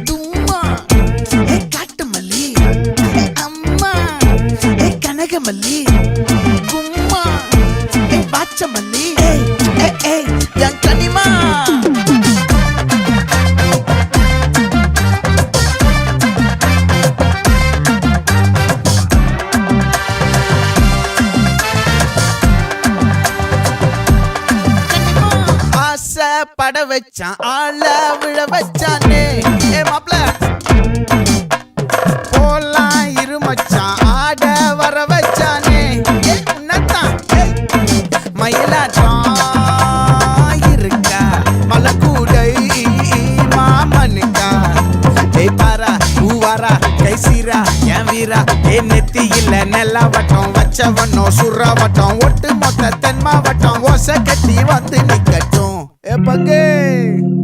தும்மா ஏ காட்டு மல்லி அம்மா ஏ கனகமல்லி கும்மா ஏ பாச்ச மல்லி என் கனிமா பட வச்சான் ஆள விழ வச்சானே ஏ மாப்ள போலாம் இருமச்சான் ஆட வர வச்சானே உன்னத்தான் மயிலாட்டம் இருக்கா மலக்கூடை மாமனுக்கா ஏய் பாரா பூவாரா கைசீரா என் வீரா ஏ நெத்தி இல்ல நெல்லா வட்டம் வச்சவனோ சுறா வட்டம் ஒட்டு மொத்த தென் மாவட்டம் ஓசை கட்டி வந்து நிக்கட்டும். É pra quem?